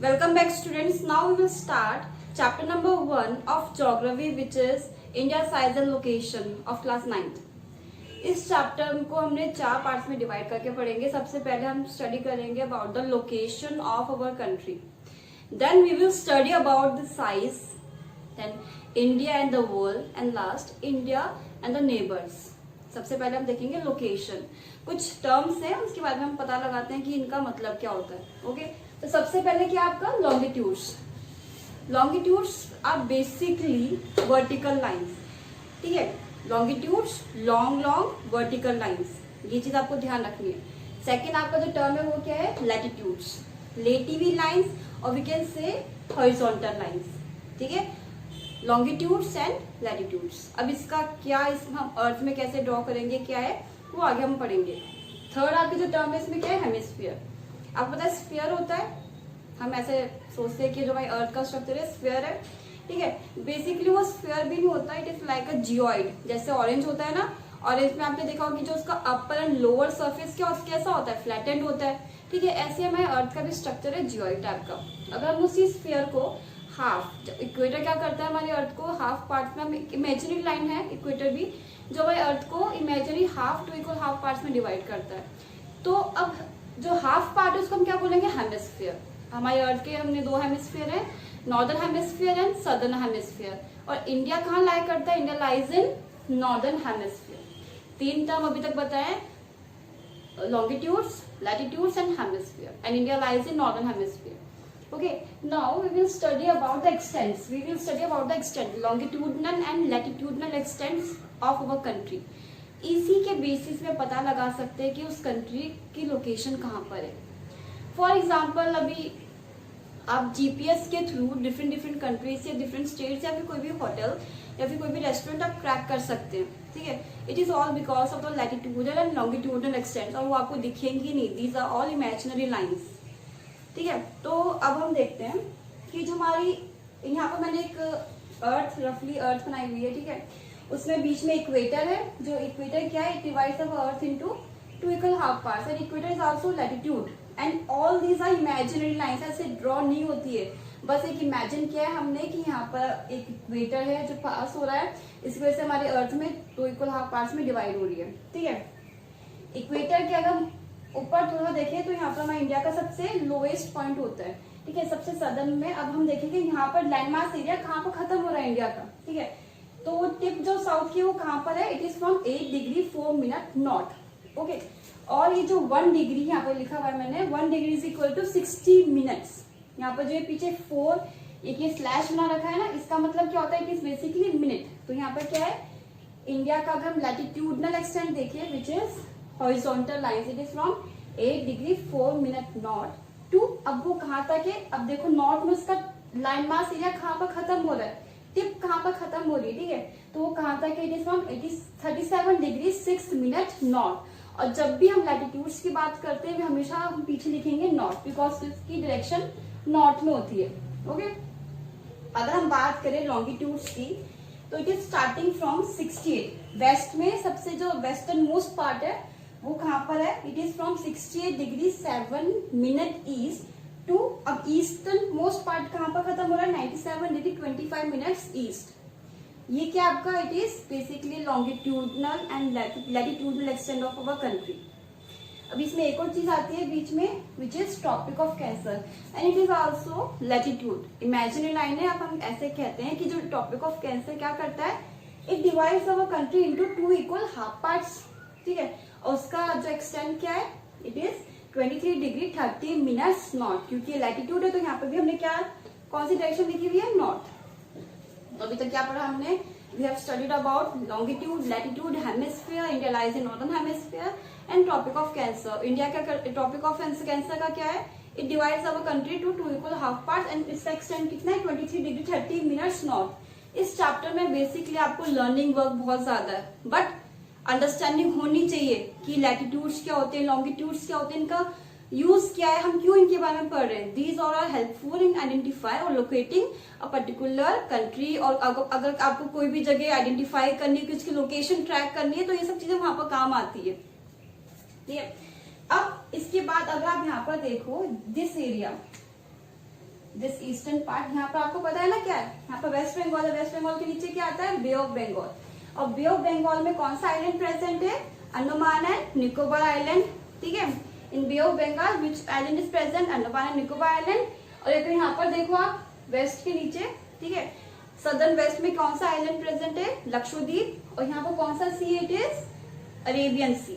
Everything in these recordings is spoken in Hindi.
Welcome back students. Now we will start chapter number 1 of geography, which is India size and location of class 9th. इस चैप्टर को हमने 4 पार्ट्स में डिवाइड करके पढ़ेंगे. सबसे पहले हम स्टडी करेंगे about the location of our country. Then we will study about the size, then India and the world, and last India and the neighbours. सबसे पहले हम देखेंगे लोकेशन. कुछ टर्म्स हैं, उसके बाद में हम पता लगाते हैं कि इनका मतलब क्या होता है. ओके, तो सबसे पहले क्या आपका longitudes. Longitudes are basically vertical lines. ठीक है, लॉन्गिट्यूड्स लॉन्ग वर्टिकल लाइंस, ये चीज आपको ध्यान रखनी है. सेकेंड आपका जो टर्म है वो क्या है, लैटिट्यूड्स, लेटिवी लाइंस, और we can say horizontal lines. ठीक है, लॉन्गिट्यूड्स एंड लैटिट्यूड्स. अब इसका क्या, इसमें हम अर्थ में कैसे ड्रॉ करेंगे, क्या है वो आगे हम पढ़ेंगे. थर्ड आपकी जो टर्म है इसमें क्या है, हेमिस्फीयर. आपको पता है स्फीयर होता है, हम ऐसे सोचते हैं कि जो हमारी अर्थ का स्ट्रक्चर है स्फीयर है. ठीक है, बेसिकली वो स्फीयर भी नहीं होता, it is like a geoid. जैसे ऑरेंज होता है ना, ऑरेंज में आपने देखा होगा कि जो उसका अपर एंड लोअर सरफेस कैसा होता है, फ्लैटेंड होता है. ठीक है, ऐसे हमारे अर्थ का भी स्ट्रक्चर है जियोइड टाइप का. अगर हम उसी स्फीयर को हाफ, इक्वेटर क्या करता है हमारे अर्थ को हाफ पार्ट में, इमेजिनरी लाइन है इक्वेटर भी, जो हमारे अर्थ को imaginary half two equal half parts में डिवाइड करता है. तो अब जो हाफ पार्ट है उसको हम क्या बोलेंगे, हेमिस्फीयर. हमारे अर्थ के हमने 2 हेमिस्फीयर है, northern hemisphere and southern hemisphere. और इंडिया कहाँ लाई करता है, India lies in northern hemisphere. 3 term अभी तक बताए, longitudes, latitudes and hemisphere, and India lies in northern hemisphere. Okay, now we will study about the extents. We will study about the extent, longitudinal and latitudinal extents of our country. इसी के बेसिस में पता लगा सकते हैं कि उस कंट्री की लोकेशन कहाँ पर है. फॉर एग्जाम्पल, अभी आप जीपीएस के थ्रू डिफरेंट कंट्रीज या डिफरेंट स्टेट्स या फिर कोई भी होटल या फिर कोई भी रेस्टोरेंट आप क्रैक कर सकते हैं. ठीक है, it is all because of the latitudinal and longitudinal extent, और वो आपको दिखेंगी नहीं. These are all imaginary lines. ठीक है, तो अब हम देखते हैं कि जो हमारी यहाँ पर मैंने एक अर्थ, रफली अर्थ बनाई हुई है. ठीक है, उसमें बीच में इक्वेटर है. जो इक्वेटर क्या है, it divides the earth into 2 equal half parts, and equator is also latitude, and all these are imaginary lines. ऐसे ड्रॉ नहीं होती है, बस एक इमेजिन किया है हमने कि यहाँ पर एक इक्वेटर है जो पास हो रहा है, इस वजह से हमारे अर्थ में 2 इक्वल हाफ पार्ट्स में डिवाइड हो रही है. ठीक है, इक्वेटर के अगर ऊपर थोड़ा देखें तो यहाँ पर हमारे इंडिया का सबसे लोएस्ट पॉइंट होता है. ठीक है, सबसे सदर्न में. अब हम देखेंगे यहाँ पर लैंडमास एरिया कहाँ पर खत्म हो रहा है इंडिया का. ठीक है, तो वो टिप जो साउथ की वो कहाँ पर है, it is from 8 degree 4 minute north. Okay, और ये जो 1 डिग्री यहाँ पर लिखा हुआ है मैंने, 1 degree is equal to 60 minutes. यहाँ पर जो ये पीछे 4 एक ये स्लैश बना रखा है ना, इसका मतलब क्या होता है, इट इज बेसिकली मिनट. तो यहाँ पर क्या है, इंडिया का अगर हम लैटिट्यूडनल एक्सटेंट देखिए, which is horizontal lines, it is from 8 degree 4 minute north to, अब वो कहाँ तक है, अब देखो नॉर्थ में उसका लैंड मास एरिया कहाँ पर खत्म हो रहा है, टिप कहाँ पर खत्म हो रही है. ठीक है, तो वो कहाँ तक है, it is from 37 degree 6 minute north. और जब भी हम लैटिट्यूड्स की बात करते हैं हमेशा हम पीछे लिखेंगे नॉर्थ, बिकॉज इसकी डायरेक्शन नॉर्थ में होती है. ओके, अगर हम बात करें लॉन्गिट्यूड्स की, तो it is starting from 68. West में सबसे जो वेस्टर्न मोस्ट पार्ट है वो कहाँ पर है, it is from 68 degree 7 minute east to, अब ईस्टर्न मोस्ट पार्ट कहाँ पर खत्म हो रहा है, 97 डिग्री 25 मिनट्स ईस्ट. ये क्या आपका, it is basically longitudinal and latitudinal extent of our country. अब इसमें एक और चीज आती है बीच में, which is tropic of cancer, and it is also latitude. Imaginary line है, अब हम ऐसे कहते हैं कि जो ट्रॉपिक ऑफ कैंसर क्या करता है, it divides our country into 2 equal half parts. ठीक है, और उसका जो एक्सटेंट क्या है, it is 23 degree 30 minutes north. क्योंकि लैटिट्यूड है तो यहाँ पर भी हमने क्या, कौन सी डायरेक्शन लिखी हुई है, नॉर्थ. अभी तक क्या पढ़ा हमने, we have studied about longitude, latitude, hemisphere, India lies in northern hemisphere, and tropic of cancer. India का ट्रॉपिक ऑफ कैंसर का क्या है, it divides our country to 2 equal half part, and इसका एक्सटेंट कितना है, 23 डिग्री 30 मिनट्स नॉर्थ. इस चैप्टर में बेसिकली आपको लर्निंग वर्क बहुत ज्यादा है, बट अंडरस्टैंडिंग होनी चाहिए कि लैटिट्यूड्स क्या होते हैं, लॉन्गिट्यूड्स क्या होते हैं, इनका यूज क्या है, हम क्यों इनके बारे में पढ़ रहे हैं. These are helpful in identify और लोकेटिंग अ पर्टिकुलर कंट्री. और अगर आपको कोई भी जगह आइडेंटिफाई करनी है, उसकी लोकेशन ट्रैक करनी है, तो ये सब चीजें वहां पर काम आती है. ठीक है, अब इसके बाद अगर आप यहाँ पर देखो, this area this eastern part, यहाँ पर आपको पता है ना क्या है, यहाँ पर वेस्ट बंगाल है, वेस्ट बंगाल के नीचे क्या आता है, बे ऑफ बंगाल। और बे ऑफ बंगाल में कौन सा आइलैंड प्रेजेंट है, अंडमान एंड निकोबार आइलैंड, ठीक है। In bay of Bengal which island is present, Andaman and Nicobar island. और एक यहाँ पर देखो आप वेस्ट के नीचे, ठीक है, सदर्न वेस्ट में कौन सा आइलैंड प्रेजेंट है, लक्षद्वीप। और यहाँ पर कौन सा सी, इट इज अरेबियन सी।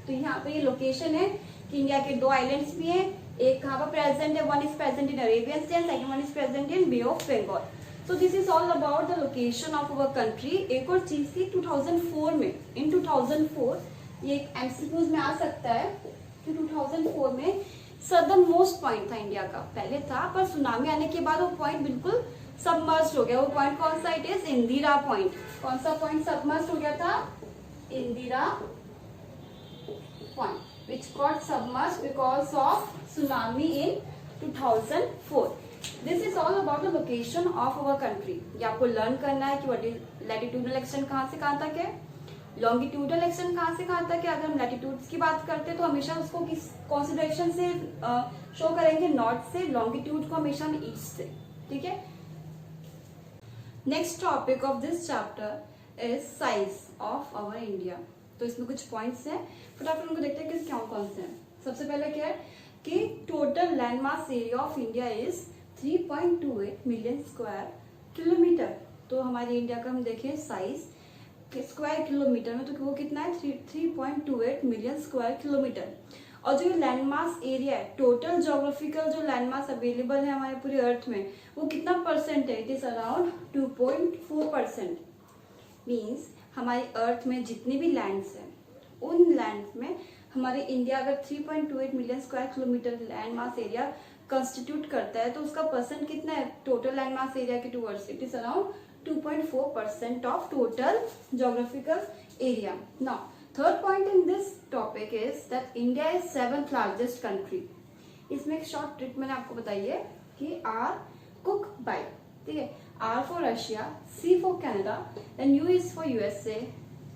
तो यहाँ पे ये लोकेशन है कि इंडिया के 2 आइलैंड्स भी हैं, एक कहाँ पर प्रेजेंट है, one is present in Arabian sea and second one is present in bay of Bengal. So this is all about the location of our country. एक और चीज थी 2004 में, इन 2004 ये एक एमसीक्यूज में आ सकता है कि 2004 में सदर्न मोस्ट पॉइंट था इंडिया का, पहले था पर सुनामी आने के बाद वो पॉइंट बिल्कुल सबमर्ज हो गया। वो पॉइंट कौन सा, इट इज इंदिरा पॉइंट। कौन सा पॉइंट सबमर्ज हो गया था, Indira point, which got submerged because of tsunami in 2004. This is all about the location of our country. ये आपको लर्न करना है कि what is latitudinal extent कहाँ से कहाँ तक है, longitudinal extent कहाँ से कहाँ तक है। अगर हम latitudes की बात करते हैं तो हमेशा उसको किस कौन सी डायरेक्शन से शो करेंगे, नॉर्थ से, longitude को हमेशा हम ईस्ट से, ठीक है। Next topic of this chapter is size of our India. तो इसमें कुछ पॉइंट्स हैं, फटाफट उनको देखते हैं कि कौन कौन से हैं। सबसे पहले क्या है कि total land mass area of India is 3.28 million square kilometre. तो हमारे इंडिया का हम देखें साइज स्क्वायर किलोमीटर में, तो वो कितना है, 3.28 मिलियन स्क्वायर किलोमीटर। और जो लैंड मास एरिया है, टोटल ज्योग्राफिकल जो लैंड मास अवेलेबल है हमारे पूरे अर्थ में, वो कितना परसेंट है, इट इज अराउंड 2.4%। मीन्स हमारे अर्थ में जितने भी लैंड्स हैं उन लैंड्स में हमारे इंडिया अगर 3.28 million square kilometre land mass area constitute करता है तो उसका परसेंट कितना है टोटल लैंड मास एरिया के towards, it is around 2.4% of total geographical area. Now third point in this topic is that India is 7th largest country. इसमें एक शॉर्ट ट्रिक मैंने आपको बताई है कि आर कुक बाई, ठीक है, R for Russia, C for Canada, then U is for USA,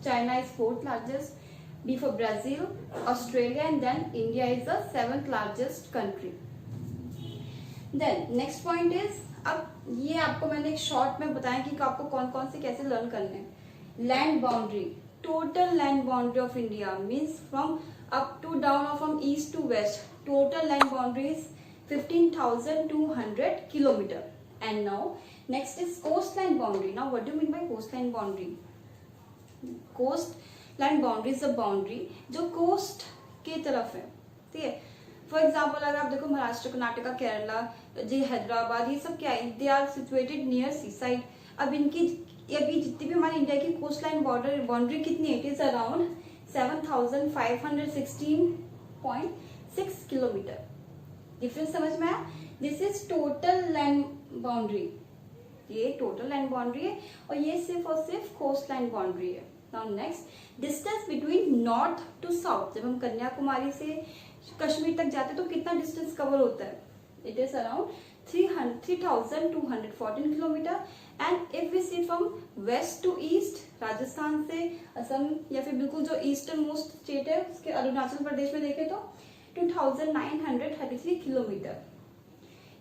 China is 4th largest, B for Brazil, Australia, and then India is the 7th largest country. Then next point is, अब ये आपको मैंने एक शॉर्ट में बताया कि आपको कौन कौन से कैसे लर्न करने हैं। Land boundary, total land boundary of India means from up to down और from east to west, total land boundary is 15,200 kilometre. And now next is coastline boundary. Now what do you mean by coastline boundary? Coastline boundary is a boundary जो coast की तरफ है, ठीक है। फॉर एग्जाम्पल अगर आप देखो महाराष्ट्र, कर्नाटका, केरला, जी हैदराबाद, ये सब क्या है, they are situated near sea side. अब इनकी अभी जितनी भी हमारी इंडिया की कोस्ट लाइन बाउंड्री कितनी है, it is around 7,516.6 kilometre. Difference समझ में आया। This is total land boundary, ये टोटल लैंड बाउंड्री है और ये सिर्फ और सिर्फ कोस्ट लाइन बाउंड्री है। Now next, distance between north to south. जब हम कन्याकुमारी से कश्मीर तक जाते हैं तो कितना डिस्टेंस कवर होता है, it is around 3,214 kilometre. And if we see from west to east, Rajasthan से असम या फिर बिल्कुल जो ईस्टर्न मोस्ट स्टेट है उसके अरुणाचल प्रदेश में देखें तो 2,933 किलोमीटर।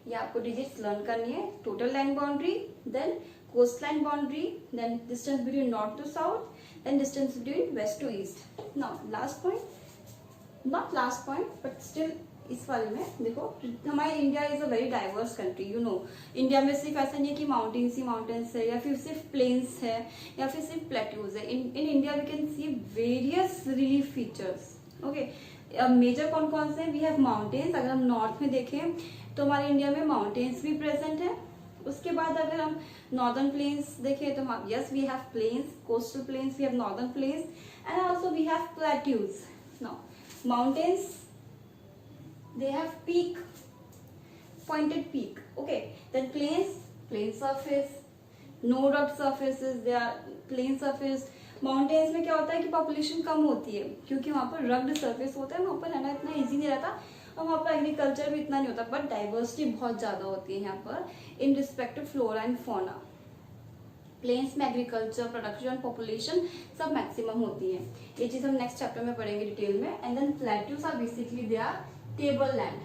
ये आपको डिजिट्स लर्न करनी है। Total land boundary, then coast line boundary, then distance between north to south, then distance between west to east. Now last point, not last point but still इस वाले में देखो, हमारी India is a very diverse country. You know, India में सिर्फ ऐसा नहीं है कि माउंटेन्स ही माउंटेन्स है या फिर सिर्फ प्लेन्स है या फिर सिर्फ प्लेट्यूज है। In India we can see various relief features. Okay, major कौन कौन से हैं, वी हैव माउंटेन्स। अगर हम नॉर्थ में देखें तो हमारे इंडिया में माउंटेन्स भी प्रेजेंट है। उसके बाद अगर हम नॉर्दर्न प्लेन्स देखें तो हम yes we have plains, coastal plains, we have northern plains and also we have plateaus. Now mountains, they have peak, pointed peak, okay, then plain surface, no rugged surfaces, they are plain surface। Mountains में क्या होता है कि पॉपुलेशन कम होती है क्योंकि वहां पर रग्ड सरफेस होता है, वहां पर रहना इतना इजी नहीं रहता और वहां पर एग्रीकल्चर भी इतना नहीं होता, बट डाइवर्सिटी बहुत ज्यादा होती है यहाँ पर in respect to flora and fauna. Plains में एग्रीकल्चर, प्रोडक्शन, पॉपुलेशन सब मैक्सिमम होती है। ये चीज हम नेक्स्ट चैप्टर में पढ़ेंगे डिटेल में। And then plateaus are basically they are table land.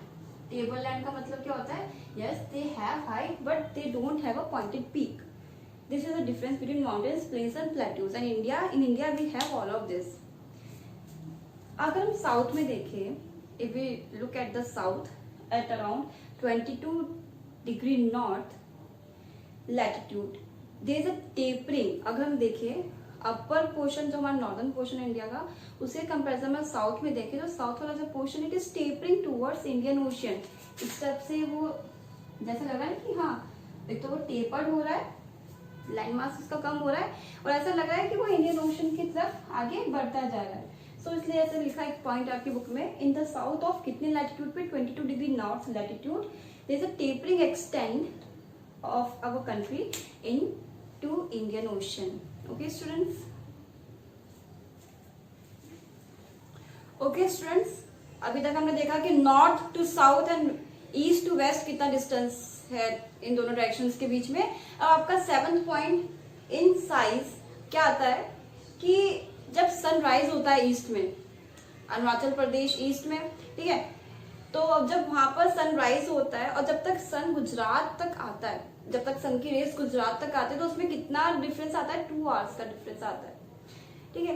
Table land का मतलब क्या होता है, yes they have height but they don't have a pointed peak. This is the difference between mountains, plains and plateaus. And in India we have all of this. अगर हम साउथ में देखें, if we look at the south at around 22 degree north latitude, there is a tapering. अगर हम देखें अपर पोर्शन जो हमारा नॉर्दर्न पोर्शन है इंडिया का, उसके कंपैरिजन में साउथ में देखें तो साउथ वाला जो portion it is tapering towards Indian ocean. इस तरफ से वो जैसा लग रहा है कि हाँ, एक तो वो टेपर्ड हो रहा है, लैंड मास उसका कम हो रहा है, और ऐसा लग रहा है कि वो इंडियन ओशन की तरफ आगे बढ़ता जा रहा है. सो इसलिए ऐसे लिखा एक पॉइंट आपकी बुक में, इन द साउथ ऑफ कितने लैटिट्यूड पे, 22 degree north latitude, there is a tapering extend of our country in to Indian ocean. Okay students, okay students, अभी तक हमने देखा कि north to south and east to west कितना डिस्टेंस है इन दोनों डायरेक्शंस के बीच में. अब आपका 7th पॉइंट इन साइज क्या आता है कि जब सनराइज होता है ईस्ट में, अरुणाचल प्रदेश ईस्ट में, ठीक है, तो अब जब वहां पर सनराइज होता है और जब तक सन गुजरात तक आता है, जब तक सन की रेस गुजरात तक आते हैं, तो उसमें कितना डिफरेंस आता है, 2 आवर्स का डिफरेंस आता है. ठीक है,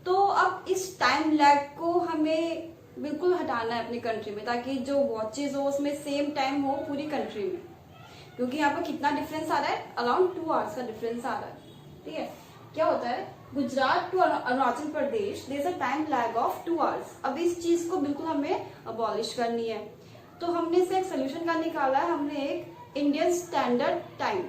तो अब इस टाइम लैग को हमें बिल्कुल हटाना है अपनी कंट्री में, ताकि जो वॉचेज हो उसमें सेम टाइम हो पूरी कंट्री में, क्योंकि यहाँ पर कितना डिफरेंस आ रहा है, अराउंड 2 आवर्स का डिफरेंस आ रहा है. ठीक है, क्या होता है, Gujarat to Arunachal Pradesh there is a time lag of 2 hours. अब इस चीज को बिल्कुल हमें अबॉलिश करनी है, तो हमने इसे एक सोल्यूशन का निकाला है. हमने एक इंडियन स्टैंडर्ड टाइम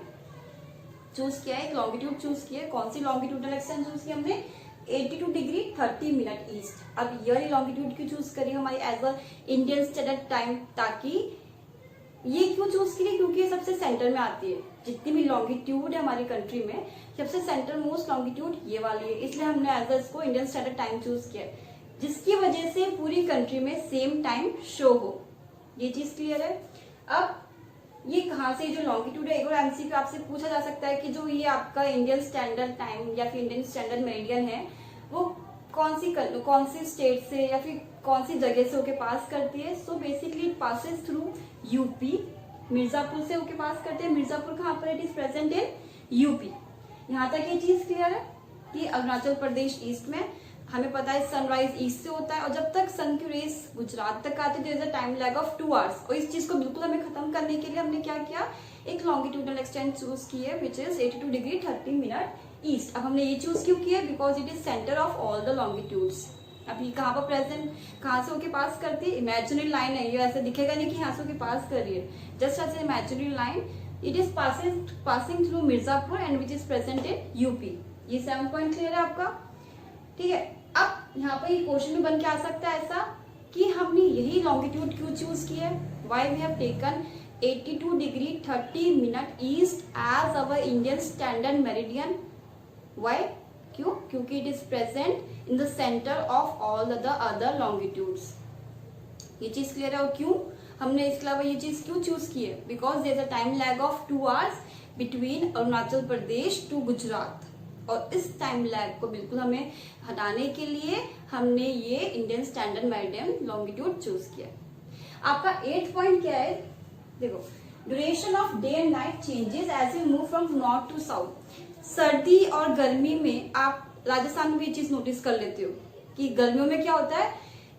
चूज किया है, एक लॉन्गिट्यूड चूज किया है. कौन सी लॉन्गिट्यूडल एक्सटेंट चूज की हमने, 82 डिग्री 30 मिनट ईस्ट. अब ये लॉन्गिट्यूड क्यों चूज करी हमारी as a Indian standard time, ताकि ये क्यों चूज की, क्योंकि ये सबसे सेंटर में आती है. जितनी भी लॉन्गिट्यूड है हमारी कंट्री में, सबसे सेंटर मोस्ट लॉन्गिट्यूड ये वाली है, इसलिए हमने एज अ इसको इंडियन स्टैंडर्ड टाइम चूज किया है, जिसकी वजह से पूरी कंट्री में सेम टाइम शो हो. ये चीज क्लियर है. अब ये कहाँ से, जो लॉन्गिट्यूड है, एक और एमसीक्यू आपसे पूछा जा सकता है कि जो ये आपका इंडियन स्टैंडर्ड टाइम या फिर इंडियन स्टैंडर्ड मेरिडियन है, वो कौन सी स्टेट से या फिर कौन सी जगह से होके पास करती है. So basically it passes through UP, Mirzapur से होके पास करते हैं. मिर्जापुर कहाँ पर, it is present in UP. यहाँ तक ये चीज क्लियर है कि अरुणाचल प्रदेश ईस्ट में, हमें पता है सनराइज ईस्ट से होता है, और जब तक सन की रेस गुजरात तक आती है there is a time lag of 2 hours. और इस चीज को बिल्कुल हमें खत्म करने के लिए हमने क्या किया, एक लॉन्गिट्यूडल एक्सटेंट चूज की है which is 82 degree 30 minute east. अब हमने ये चूज क्यों किया, because it is centre of all the longitudes. अभी कहाँ पर प्रेजेंट, कहाँ से होके पास करती है, इमेजिनरी लाइन है, ये ऐसे दिखेगा नहीं कि यहाँ से होके पास कर रही है, just as a imaginary line. It is passing through Mirzapur and which is present in UP. ये 7 पॉइंट क्लियर है आपका. ठीक है, अब यहाँ पर ये क्वेश्चन भी बन के आ सकता है ऐसा कि हमने यही लॉन्गिट्यूड क्यों चूज की है, why we have taken 82 degree 30 minute east as our Indian standard meridian. Why, क्यों, क्योंकि it is present in the centre of all the other longitudes. ये चीज क्लियर है. और क्यों हमने इसके अलावा ये चीज क्यों चूज की है, because there is a time lag of 2 hours between Arunachal Pradesh to Gujarat. और इस टाइम लैग को बिल्कुल हमें हटाने के लिए हमने ये Indian standard meridian longitude choose किया. आपका 8th पॉइंट क्या है, देखो, duration of day and night changes as you move from north to south. सर्दी और गर्मी में आप राजस्थान में भी ये चीज नोटिस कर लेते हो कि गर्मियों में क्या होता है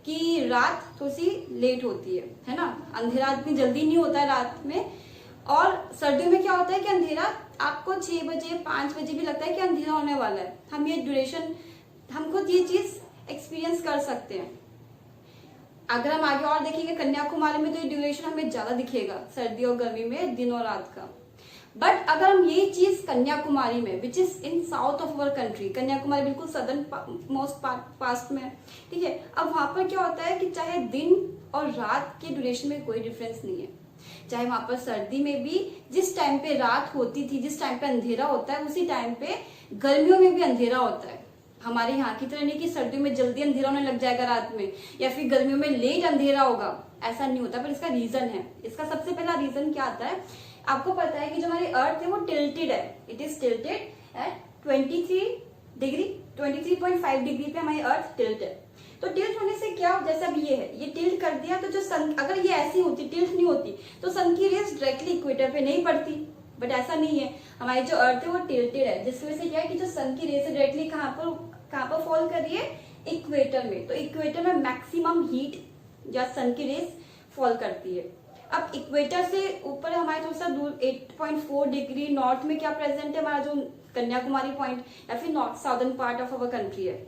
कि रात थोड़ी सी लेट होती है ना, अंधेरा इतनी जल्दी नहीं होता है रात में. और सर्दियों में क्या होता है कि अंधेरा आपको 6 बजे 5 बजे भी लगता है कि अंधेरा होने वाला है. हम ये ड्यूरेशन, हम खुद ये चीज एक्सपीरियंस कर सकते हैं. अगर हम आगे और देखेंगे कन्याकुमारी में, तो ये ड्यूरेशन हमें ज्यादा दिखेगा सर्दी और गर्मी में, दिन और रात का. बट अगर हम ये चीज कन्याकुमारी में, which is in south of our country, Kanyakumari बिल्कुल सदर्न मोस्ट पास्ट में, ठीक है. अब वहां पर क्या होता है कि चाहे दिन और रात के ड्यूरेशन में कोई डिफरेंस नहीं है. चाहे वहां पर सर्दी में भी जिस टाइम पे रात होती थी, जिस टाइम पे अंधेरा होता है, उसी टाइम पे गर्मियों में भी अंधेरा होता है. हमारे यहाँ की तरह नहीं कि सर्दियों में जल्दी अंधेरा होने लग जाएगा रात में, या फिर गर्मियों में लेट अंधेरा होगा, ऐसा नहीं होता. पर इसका रीजन है, इसका सबसे पहला रीजन क्या आता है, आपको पता है कि जो हमारी अर्थ है वो टिल्टेड है. It is tilted at 23.5 degree पे हमारी अर्थ टिल्ट है. तो टिल्ट होने से क्या हो, जैसे अब ये है, ये टिल्ट कर दिया तो जो सन, अगर ये ऐसी होती, टिल्ट नहीं होती, तो सन की रेस डायरेक्टली इक्वेटर पे नहीं पड़ती, बट ऐसा नहीं है, हमारी जो अर्थ है वो टिल्टेड है, जिसकी वजह से क्या है कि जो सन की रेस है डायरेक्टली कहाँ पर फॉल कर रही है, इक्वेटर में। तो इक्वेटर में मैक्सिमम हीट या सन की रेस फॉल करती है। अब इक्वेटर से ऊपर हमारे थोड़ा सा दूर 8.4 डिग्री नॉर्थ में क्या प्रेजेंट है, हमारा जो कन्याकुमारी पॉइंट या फिर north southern part of our country है।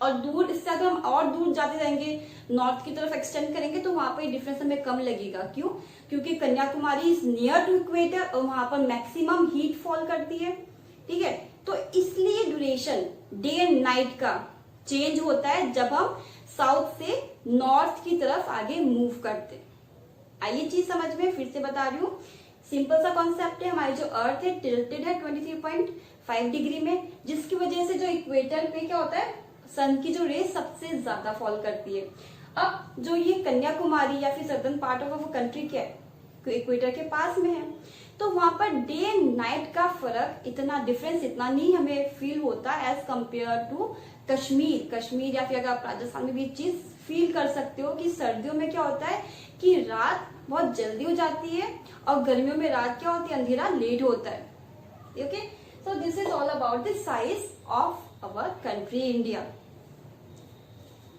और दूर, इससे अगर हम और दूर जाते जाएंगे, नॉर्थ की तरफ एक्सटेंड करेंगे, तो वहां पर डिफरेंस हमें कम लगेगा। क्यों? क्योंकि Kanyakumari is near to equator और वहां पर मैक्सिमम हीट फॉल करती है। ठीक है, तो इसलिए ड्यूरेशन डे एंड नाइट का चेंज होता है जब हम साउथ से नॉर्थ की तरफ आगे मूव करते हैं। आइए चीज समझ में, फिर से बता रही हूँ, सिंपल सा कॉन्सेप्ट है। हमारी जो अर्थ है टिल्टेड है 23.5 डिग्री में, जिसकी वजह से जो इक्वेटर पे क्या होता है, सन की जो रेस सबसे ज्यादा फॉल करती है। अब जो ये कन्याकुमारी या फिर southern part of our country क्या है, इक्वेटर के पास में है, तो वहां पर डे एंड नाइट का फर्क इतना, डिफरेंस इतना नहीं हमें फील होता एज कंपेयर टू कश्मीर या फिर अगर आप राजस्थान में भी चीज फील कर सकते हो कि सर्दियों में क्या होता है कि रात बहुत जल्दी हो जाती है और गर्मियों में रात क्या होती है, अंधेरा लेट होता है। Okay, so this is all about the size of our country India.